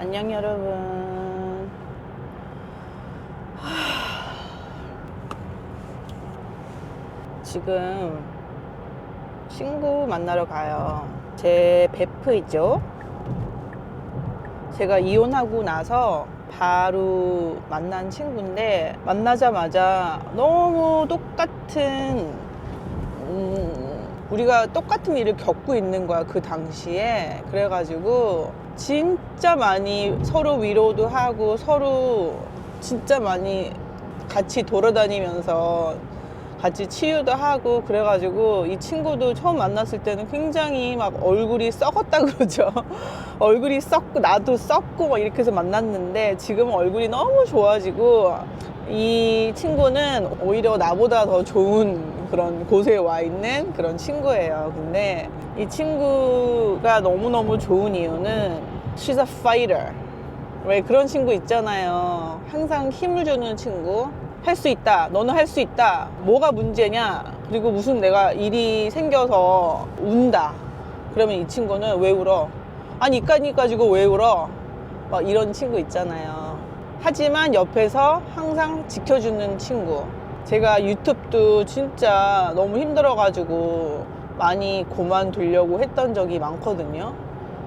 안녕 여러분. 지금 친구 만나러 가요. 제 베프이죠. 제가 이혼하고 나서 바로 만난 친구인데, 만나자마자 너무 똑같은 우리가 똑같은 일을 겪고 있는 거야, 그 당시에. 그래가지고 진짜 많이 서로 위로도 하고, 서로 진짜 많이 같이 돌아다니면서 같이 치유도 하고. 그래가지고 이 친구도 처음 만났을 때는 굉장히 막 얼굴이 썩었다 그러죠. 얼굴이 썩고 나도 썩고 막 이렇게 해서 만났는데, 지금은 얼굴이 너무 좋아지고, 이 친구는 오히려 나보다 더 좋은 그런 곳에 와 있는 그런 친구예요. 근데 이 친구가 너무너무 좋은 이유는 she's a fighter. 왜 그런 친구 있잖아요. 항상 힘을 주는 친구. 할 수 있다. 너는 할 수 있다. 뭐가 문제냐. 그리고 무슨 내가 일이 생겨서 운다. 그러면 이 친구는 왜 울어? 아니 이까니 가지고 왜 울어? 막 이런 친구 있잖아요. 하지만 옆에서 항상 지켜주는 친구. 제가 유튜브도 진짜 너무 힘들어가지고 많이 그만두려고 했던 적이 많거든요.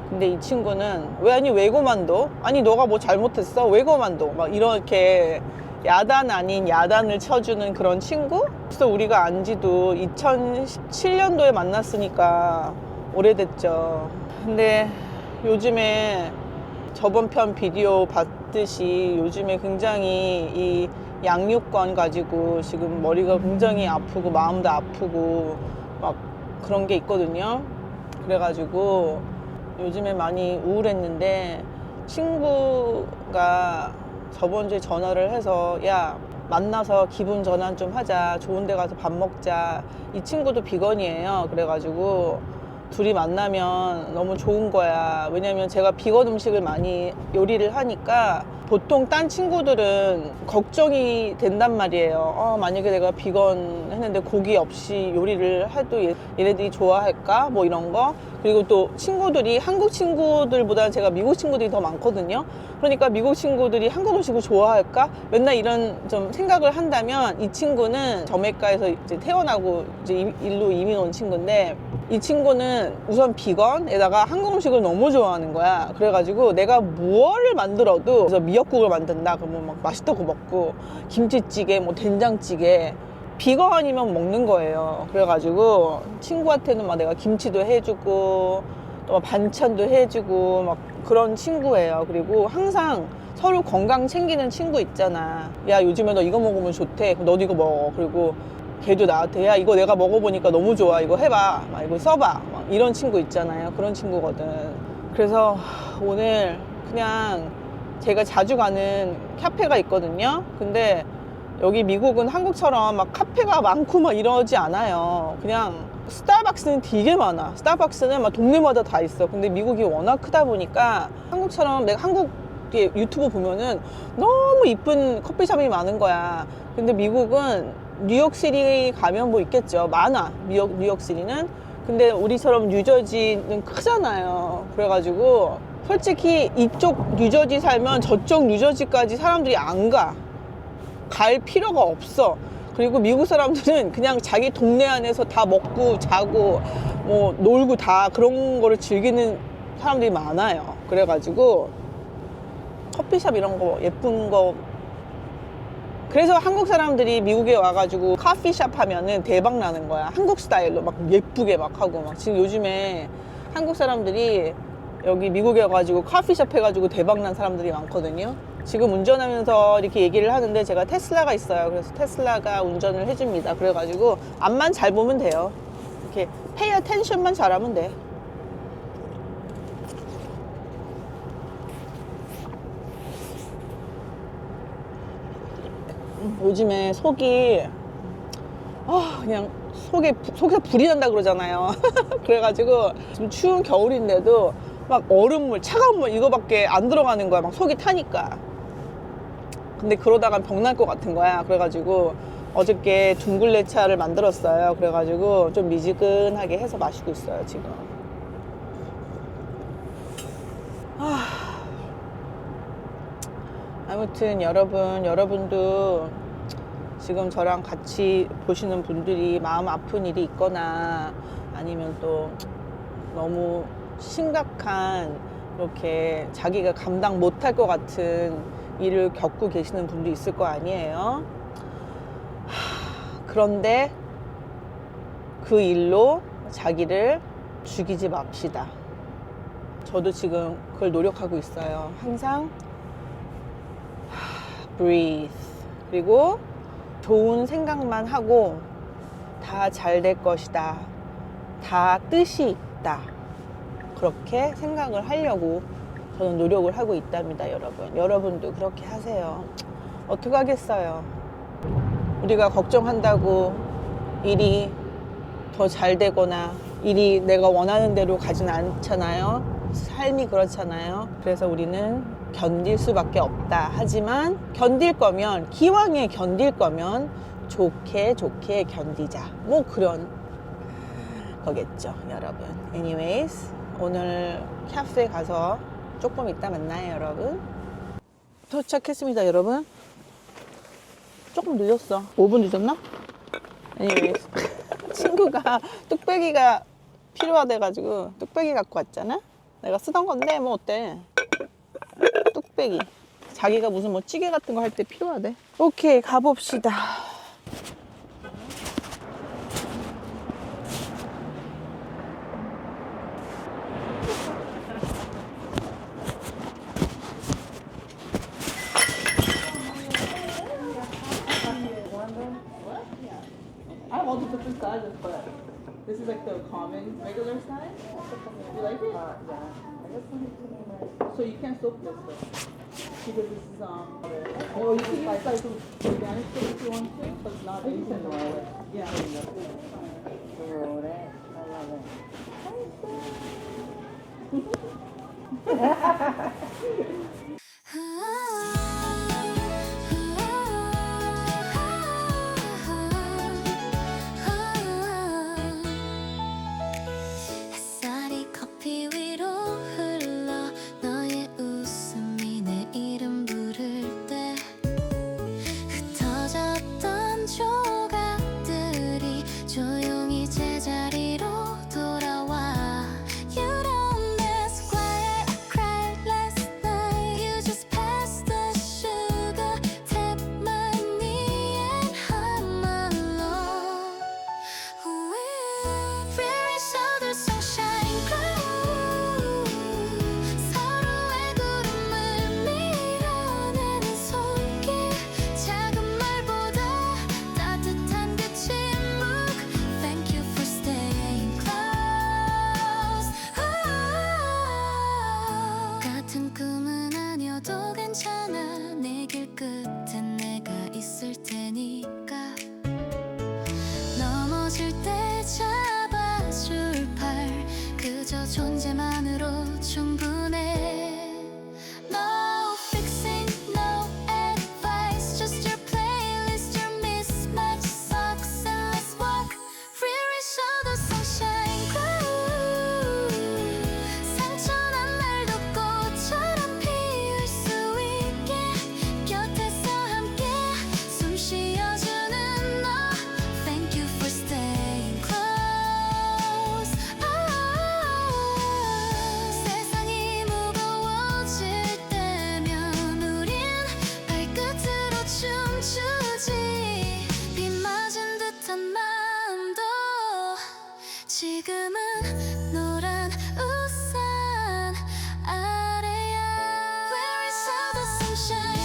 근데 이 친구는 왜 그만둬? 아니 너가 뭐 잘못했어? 왜 그만둬? 막 이렇게 야단 아닌 야단을 쳐주는 그런 친구? 그래서 우리가 안지도 2017년도에 만났으니까 오래됐죠. 근데 요즘에 저번 편 비디오 봤듯이 요즘에 굉장히 이 양육권 가지고 지금 머리가 굉장히 아프고 마음도 아프고 막 그런 게 있거든요. 그래가지고 요즘에 많이 우울했는데, 친구가 저번 주에 전화를 해서 야 만나서 기분 전환 좀 하자, 좋은 데 가서 밥 먹자. 이 친구도 비건이에요. 그래가지고 둘이 만나면 너무 좋은 거야. 왜냐면 제가 비건 음식을 많이 요리를 하니까 보통 딴 친구들은 걱정이 된단 말이에요. 만약에 내가 비건 했는데 고기 없이 요리를 해도 얘네들이 좋아할까? 뭐 이런 거. 그리고 또 친구들이 한국 친구들보다 제가 미국 친구들이 더 많거든요. 그러니까 미국 친구들이 한국 음식을 좋아할까? 맨날 이런 좀 생각을 한다면, 이 친구는 저메이카에서 이제 태어나고 이제 일로 이민 온 친구인데, 이 친구는 우선 비건에다가 한국 음식을 너무 좋아하는 거야. 그래가지고 내가 무엇을 만들어도, 그래서 미역국을 만든다 그러면 막 맛있다고 먹고, 김치찌개 뭐 된장찌개 비건이면 먹는 거예요. 그래가지고 친구한테는 막 내가 김치도 해주고 또 반찬도 해주고 막 그런 친구예요. 그리고 항상 서로 건강 챙기는 친구 있잖아. 야 요즘에 너 이거 먹으면 좋대. 그럼 너도 이거 먹어. 그리고 걔도 나한테 야 이거 내가 먹어보니까 너무 좋아. 이거 해봐. 막 이거 써봐. 막 이런 친구 있잖아요. 그런 친구거든. 그래서 오늘 그냥 제가 자주 가는 카페가 있거든요. 근데 여기 미국은 한국처럼 막 카페가 많고 막 이러지 않아요. 그냥 스타벅스는 되게 많아. 스타벅스는 막 동네마다 다 있어. 근데 미국이 워낙 크다 보니까 한국처럼, 내가 한국 유튜브 보면은 너무 이쁜 커피숍이 많은 거야. 근데 미국은 뉴욕시티 가면 뭐 있겠죠. 많아. 뉴욕시티는. 근데 우리처럼 뉴저지는 크잖아요. 그래가지고 솔직히 이쪽 뉴저지 살면 저쪽 뉴저지까지 사람들이 안 가. 갈 필요가 없어. 그리고 미국 사람들은 그냥 자기 동네 안에서 다 먹고 자고 뭐 놀고 다 그런 거를 즐기는 사람들이 많아요. 그래가지고 커피숍 이런 거 예쁜 거, 그래서 한국 사람들이 미국에 와가지고 커피숍 하면은 대박 나는 거야. 한국 스타일로 막 예쁘게 막 하고. 막 지금 요즘에 한국 사람들이 여기 미국에 와가지고 커피숍 해가지고 대박 난 사람들이 많거든요. 지금 운전하면서 이렇게 얘기를 하는데, 제가 테슬라가 있어요. 그래서 테슬라가 운전을 해줍니다. 그래가지고 앞만 잘 보면 돼요. 이렇게 pay attention만 잘하면 돼. 요즘에 속이 그냥 속에서 불이 난다 그러잖아요. 그래가지고 지금 추운 겨울인데도 막 얼음물, 차가운 물 이거밖에 안 들어가는 거야. 막 속이 타니까. 근데 그러다가 병날 것 같은 거야. 그래가지고 어저께 둥글레 차를 만들었어요. 그래가지고 좀 미지근하게 해서 마시고 있어요 지금. 아무튼 여러분도 지금 저랑 같이 보시는 분들이 마음 아픈 일이 있거나 아니면 또 너무 심각한 이렇게 자기가 감당 못할 것 같은 일을 겪고 계시는 분도 있을 거 아니에요. 그런데 그 일로 자기를 죽이지 맙시다. 저도 지금 그걸 노력하고 있어요. 항상 breathe. 그리고 좋은 생각만 하고 다 잘 될 것이다. 다 뜻이 있다. 그렇게 생각을 하려고 저는 노력을 하고 있답니다, 여러분. 여러분도 그렇게 하세요. 어떡하겠어요. 우리가 걱정한다고 일이 더 잘 되거나 일이 내가 원하는 대로 가진 않잖아요. 삶이 그렇잖아요. 그래서 우리는 견딜 수밖에 없다. 하지만 견딜 거면, 기왕에 견딜 거면 좋게 견디자. 뭐 그런 거겠죠, 여러분. Anyways, 오늘 카페 가서 조금 이따 만나요, 여러분. 도착했습니다, 여러분. 조금 늦었어. 5분 늦었나? Anyways, 친구가 뚝배기가 필요하대가지고 뚝배기 갖고 왔잖아. 내가 쓰던 건데 뭐 어때? 뚝배기. 자기가 무슨 뭐 찌개 같은 거 할 때 필요하대. 오케이, 가봅시다. I have all the different sizes, but this is like the common regular size. You like it? So you can't soak this though, because this is or you can use like organic soap if you want to, but it's not anything wrong with. Yeah. 햇살이 커피 위로 흘러 너의 웃음이 내 이름 부를 때 흩어졌던 조각들이 조용히 제자리로 돌아와. You don't ask why I cried last night. You just passed the sugar, tap my knee and I'm alone. We're each other's sunshine glow. 서로의 구름을 밀어내는 손길. 작은 말보다 따뜻한 그 침묵. Thank you for staying close. 같은 꿈은 아니어도 괜찮아. 내 길 끝엔 내가 있을 테니까. 넘어질 때 잡아줄 팔. 그저 존재만으로 충분해. No fixing, no advice. Just your playlist, your mismatched socks. And let's walk. We're each other's sunshine glow. 상처난 날도 꽃처럼 피울 수 있게. 곁에서 함께 숨 쉬어주는 너. Thank you for staying close. 세상이 무거워질 때면 우린 발끝으로 춤추지. 비 맞은 듯한 마음도 지금은 노란 우산 아래야. Where is all the sunshine?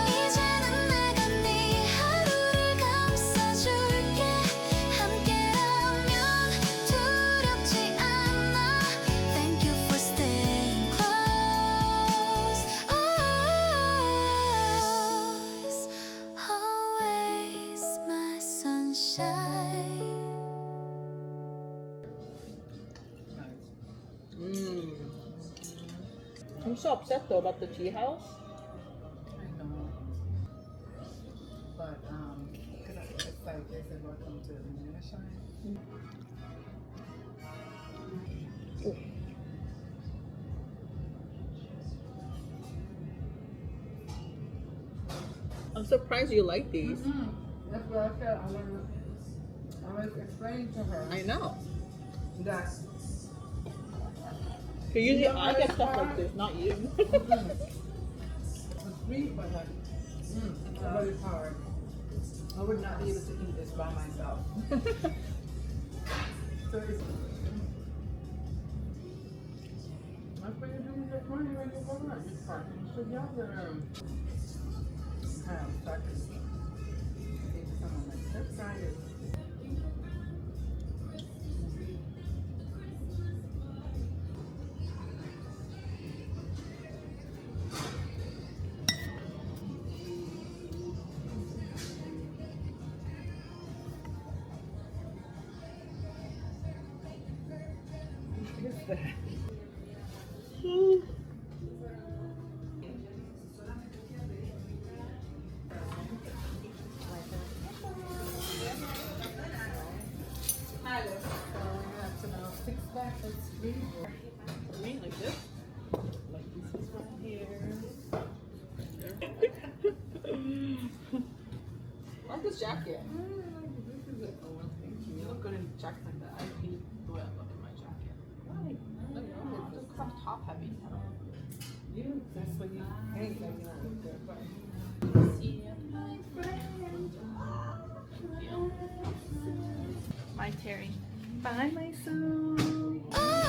이제는 내가 네 하루를 감싸줄게. 함께라면 두렵지 않아. Thank you for staying close. Always my sunshine. I'm so upset though about the tea house. I know. But it's like they said, welcome to Moonshine. I'm surprised you like these. That's what I said. I was explaining to her I know. that Cause usually I get stuff like this, not you. the sweet, but like, it's really hard. I would not be able to eat this by myself. So it's. That's what you do this morning when you go out. You're parking together. I'm stuck. Someone like, let's try it. What is that? Six back, let's read. I mean, like this. Like this is right here. I like this jacket. This is it. Oh, thank you. You look good in jackets like that. I hate the way I look in my jacket. Why? It's kind of top heavy. I don't know. You, that's what you hate, like, you know, look good, but. My Terry. Bye, my Sue. Oh